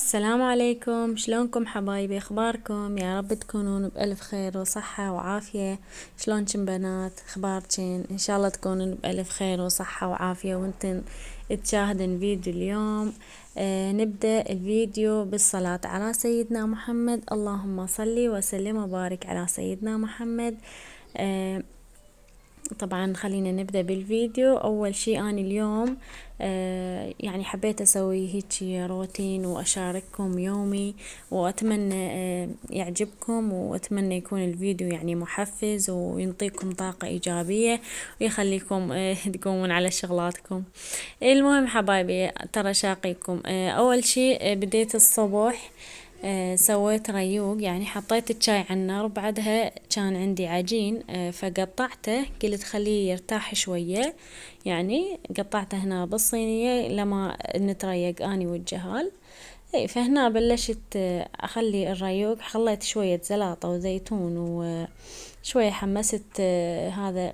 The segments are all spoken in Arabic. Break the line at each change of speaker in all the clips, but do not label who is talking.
السلام عليكم، شلونكم حبايبي؟ اخباركم؟ يا رب تكونون بألف خير وصحة وعافية. شلونكم بنات؟ اخباركن؟ ان شاء الله تكونون بألف خير وصحة وعافية وانتن تشاهدن فيديو اليوم. نبدأ الفيديو بالصلاة على سيدنا محمد. اللهم صلي وسلم وبارك على سيدنا محمد. طبعا خلينا نبدأ بالفيديو. أول شي أنا اليوم يعني حبيت أسوي هيجي روتين وأشارككم يومي، وأتمنى يعجبكم، وأتمنى يكون الفيديو يعني محفز وينطيكم طاقة إيجابية ويخليكم تقومون على شغلاتكم. المهم حبايبي ترى شاقيكم. أول شي بديت الصبح سويت ريوق، يعني حطيت الشاي على النار، بعدها كان عندي عجين فقطعته، قلت خليه يرتاح شوية، يعني قطعته هنا بالصينية لما نتريق اني والجهال. فهنا بلشت اخلي الريوق، خليت شوية زلاطة وزيتون وشوية حمست هذا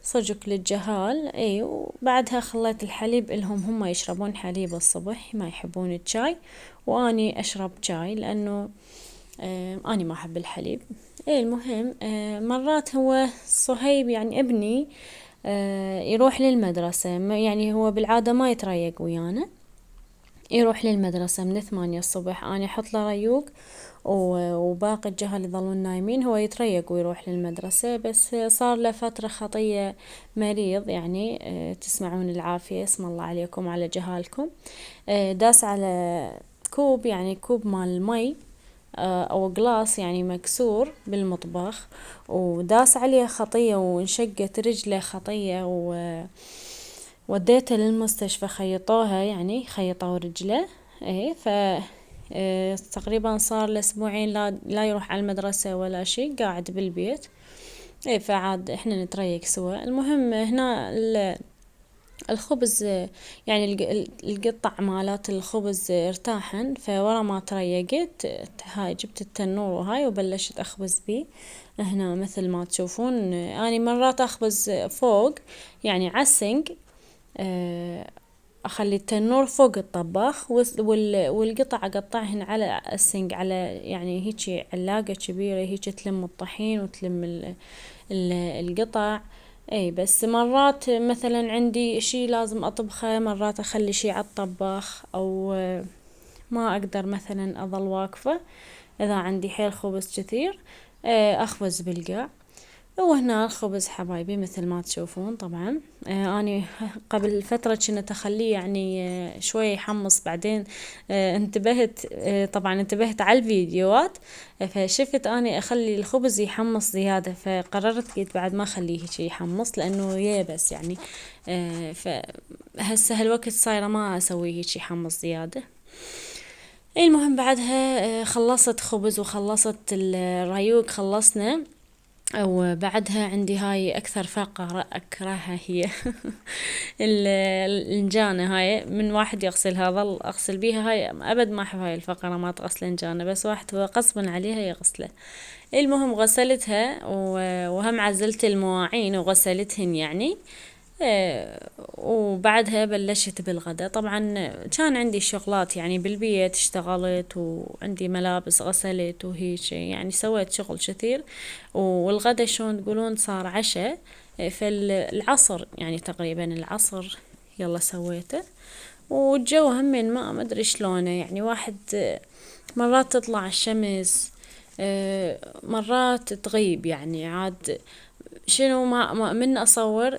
صجق للجهال. وبعدها خليت الحليب لهم، هم يشربون حليب الصبح، ما يحبون الشاي، واني اشرب شاي لانه اني ما احب الحليب. المهم مرات هو صهيب يعني ابني يروح للمدرسة، يعني هو بالعادة ما يتريق ويانا، يروح للمدرسة من 8 الصبح، أنا أحط له ريوق وباقي الجهل يظلون نايمين، هو يتريق ويروح للمدرسة. بس صار له فترة خطية مريض، يعني تسمعون العافية، اسم الله عليكم على جهالكم. داس على كوب، يعني كوب مال المي أو قلاص يعني مكسور بالمطبخ، وداس عليه خطية وانشقت رجله خطية، وديته للمستشفى، خيطوها، يعني خيطوا رجله. ف تقريبا صار لأسبوعين لا يروح على المدرسة ولا شيء، قاعد بالبيت. فعاد احنا نتريق سوا. المهم هنا الخبز، يعني القطع مالات الخبز ارتاحن، فورا ما تريقت هاي جبت التنور وهاي وبلشت اخبز بيه. هنا مثل ما تشوفون اني مرات اخبز فوق، يعني عالسنق، اخلي التنور فوق الطباخ، والقطع اقطعهن على السنق، على يعني هيجي علاقة كبيرة هيجي تلم الطحين وتلم القطع. بس مرات مثلا عندي شي لازم اطبخه، مرات اخلي شي على الطباخ، او ما اقدر مثلا اظل واقفة اذا عندي حيل خبز كثير اخبز بالقاع. وهنا الخبز حبايبي مثل ما تشوفون. طبعا اني قبل فترة كنت اخليه يعني شوية يحمص، بعدين انتبهت، طبعا انتبهت على الفيديوات، فشفت اني اخلي الخبز يحمص زيادة، فقررت قلت بعد ما اخليه هيك يحمص لانه يابس يعني. فهسه هالوقت صايرة ما اسويه هيك يحمص زيادة. المهم بعدها خلصت خبز وخلصت الريوق، خلصنا. وبعدها عندي هاي أكثر فقرة أكرهها، هي الإنجانة. هاي من واحد يغسلها ظل أغسل بيها، هاي أبد ما أحب هاي الفقرة، ما تغسل إنجانة، بس واحد غصبا عليها يغسله. المهم غسلتها وهم عزلت المواعين وغسلتهن يعني. وبعدها بلشت بالغدا. طبعا كان عندي شغلات يعني بالبيت، اشتغلت وعندي ملابس غسلت وهيك، يعني سويت شغل كثير. والغدا شلون تقولون صار عشاء فالعصر، يعني تقريبا العصر يلا سويته. والجو همين ما ادري شلونه، يعني واحد مرات تطلع الشمس مرات تغيب، يعني عاد شنو ما من اصور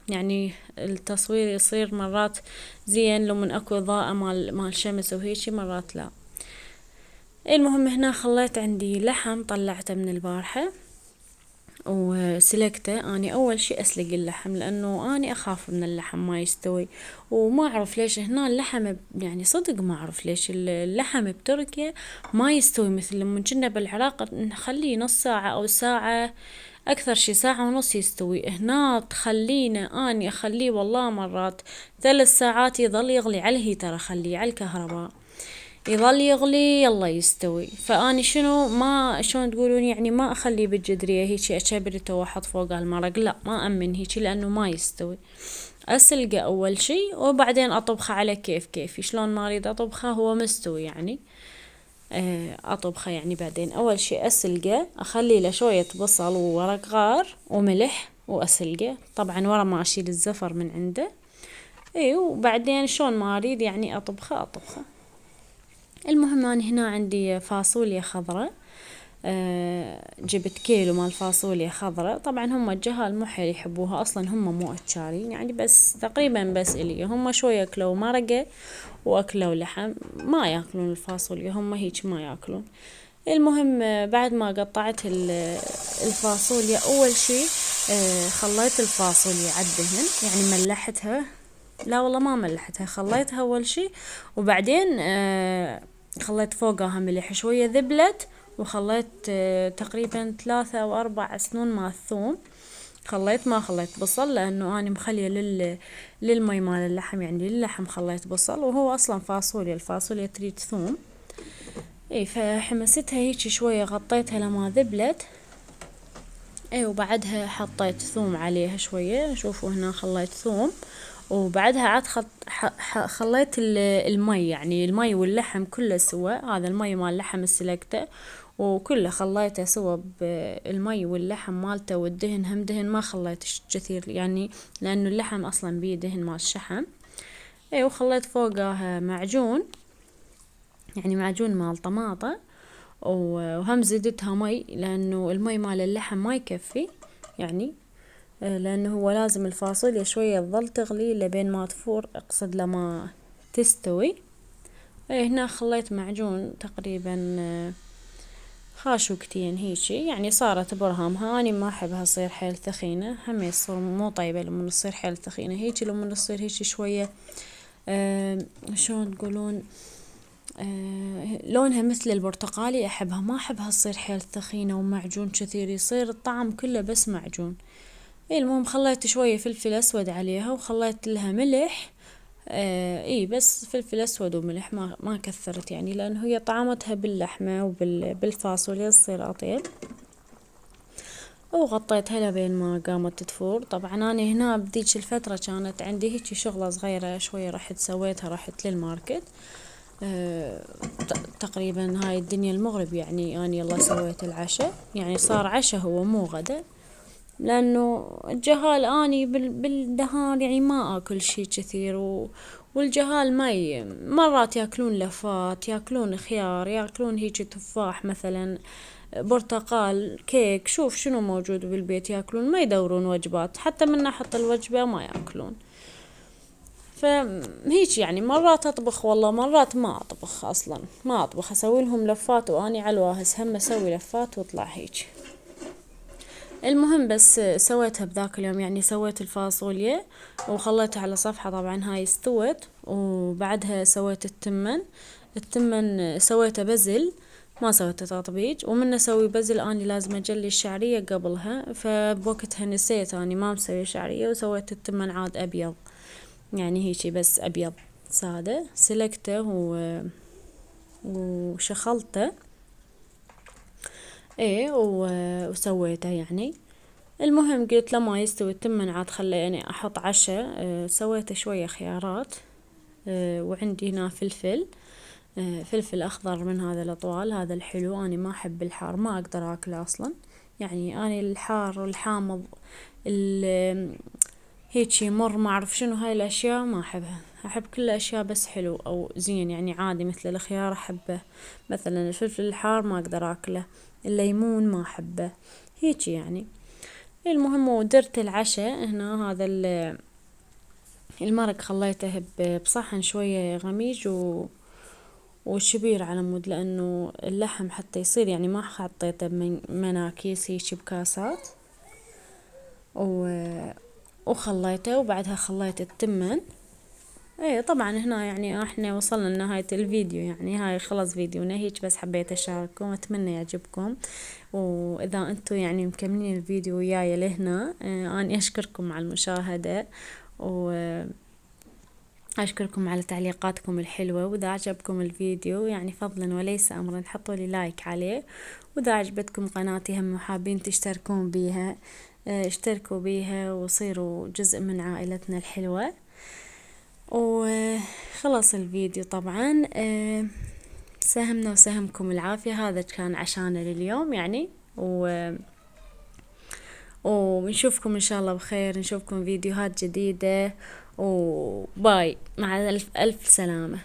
يعني التصوير يصير مرات زين لو من اكو اضاءة مال شمس وهيجي، مرات لا. المهم هنا خليت عندي لحم طلعته من البارحة وسلقته. اني اول شي اسلق اللحم لانه اني اخاف من اللحم ما يستوي، وما اعرف ليش هنا اللحم، يعني صدق ما اعرف ليش اللحم بتركيا ما يستوي مثل لما كنا بالعراق نخليه نص ساعة او ساعة، اكثر شي ساعة ونص يستوي. هنا تخلينا اني اخليه والله مرات 3 ساعات يظل يغلي على الهيتر، اخليه على الكهرباء يظل يغلي يلا يستوي. فاني شنو ما شلون تقولون، يعني ما اخليه بالجدرية هيجي اشبرته واحط فوق المرق، لا ما امن هيجي لانه ما يستوي. اسلقه اول شي وبعدين اطبخه على كيفي، شلون ما اريد اطبخه هو مستوي يعني. اطبخه يعني بعدين اول شي اسلقه، اخلي له شوية بصل وورق غار وملح واسلقه طبعا ورا ما اشيل الزفر من عنده. وبعدين شلون ما اريد يعني اطبخه. المهم اني هنا عندي فاصوليا خضراء. جبت كيلو مال فاصوليا خضراء. طبعا هم الجهال مو حيل يحبوها اصلا، هم مو اتشارين يعني، بس تقريبا بس الي هم شوية اكلوا مرقة واكلوا لحم، ما ياكلون الفاصوليا، هم هيك ما ياكلون. المهم بعد ما قطعت الفاصوليا اول شي خليت الفاصوليا عالدهن يعني ملحتها، لا والله ما ملحتها، خليتها اول شي وبعدين خليت فوقها ملح شوية ذبلت، وخليت تقريبا 3 أو 4 سنون مال ثوم. ما خليت بصل لانه اني مخليه للمي مال اللحم يعني للحم خليت بصل، وهو اصلا الفاصوليا تريد ثوم. فحمستها هيك شوية غطيتها لما ذبلت. وبعدها حطيت ثوم عليها شوية، شوفوا هنا خليت ثوم، وبعدها عاد خليت المي يعني المي واللحم كله سوا، هذا المي مال اللحم سلقته وكله خليته سوا بالمي واللحم مالته، والدهن هم دهن ما خليت كثير يعني لانه اللحم اصلا بيه دهن مال الشحم. وخليت فوقها معجون يعني معجون مال طماطة، وهم زدتها مي لانه المي مال اللحم ما يكفي يعني، لانه هو لازم الفاصوليا شوية تظل تغلي لبين ما تفور، اقصد لما تستوي. هنا خليت معجون تقريبا خاشوقتين هيجي يعني، صارت برهامها. اني ما احبها تصير حيل ثخينة، هم يصير مو طيبة لما تصير حيل ثخينة هيجي، لما تصير هيجي شوية شلون تقولون لونها مثل البرتقالي احبها، ما احبها تصير حيل ثخينة ومعجون كثير، يصير الطعم كله بس معجون. المهم خليت شوية فلفل اسود عليها وخليت لها ملح. بس فلفل اسود وملح، ما كثرت يعني لانه هي طعمتها باللحمة وبالفاصوليا تصير اطيب. وغطيتها لبين ما قامت تفور. طبعا انا هنا بديك الفترة كانت عندي هيك شغلة صغيرة شوية، رحت سويتها، رحت للماركت. تقريبا هاي الدنيا المغرب يعني اني يلا سويت العشاء، يعني صار عشاء هو مو غدا، لانه الجهال اني بالنهار يعني ما اكل شي كثير، والجهال مرات ياكلون لفات، ياكلون خيار، ياكلون هيك تفاح مثلا، برتقال، كيك، شوف شنو موجود بالبيت ياكلون، ما يدورون وجبات، حتى من احط الوجبة ما ياكلون. فهيك يعني مرات اطبخ والله، مرات ما اطبخ اصلا، ما اطبخ، اسوي لهم لفات واني على الواهس هم اسوي لفات واطلع هيك. المهم بس سويتها بذاك اليوم يعني، سويت الفاصوليا وخليتها على صفحة، طبعا هاي استوت. وبعدها سويت التمن سويته بزل، ما سويته تطبيج، ومن اسوي بزل اني لازم اجلي الشعرية قبلها، فبوقتها نسيت اني ما مسوي شعرية، وسويت التمن عاد ابيض يعني هيجي بس ابيض سادة، سلقته وشخلته وسويته يعني. المهم قلت لما يستوي التمن عاد خليني احط عشاء. سويت شوية خيارات. وعندي هنا فلفل اخضر من هذا الاطوال، هذا الحلو، اني ما احب الحار، ما اقدر اكله اصلا يعني، اني الحار والحامض هيجي مر ما اعرف شنو هاي الاشياء ما احبها، احب كل الاشياء بس حلو او زين يعني عادي، مثل الخيار احبه، مثلا الفلفل الحار ما اقدر اكله، الليمون ما احبه هيجي يعني. المهم ودرت العشاء هنا، هذا المرق خليته بصحن شوية غميج وشبير على مود، لانه اللحم حتى يصير يعني ما حطيته بمناكيس هيك بكاسات. وخليته وبعدها خليت التمن. طبعا هنا يعني احنا وصلنا لنهاية الفيديو يعني، هاي خلص فيديونا هيك، بس حبيت اشارككم، اتمنى يعجبكم. واذا انتم يعني مكملين الفيديو وياي لهنا، انا اشكركم على المشاهدة، واشكركم على تعليقاتكم الحلوة، واذا عجبكم الفيديو يعني فضلا وليس امرا حطوا لي لايك عليه، واذا عجبتكم قناتي هم وحابين تشتركون بيها اشتركوا بيها وصيروا جزء من عائلتنا الحلوة. وخلص الفيديو طبعا. ساهمنا وساهمكم العافية، هذا كان عشانا لليوم يعني. ونشوفكم إن شاء الله بخير، نشوفكم فيديوهات جديدة، وباي، مع ألف ألف سلامة.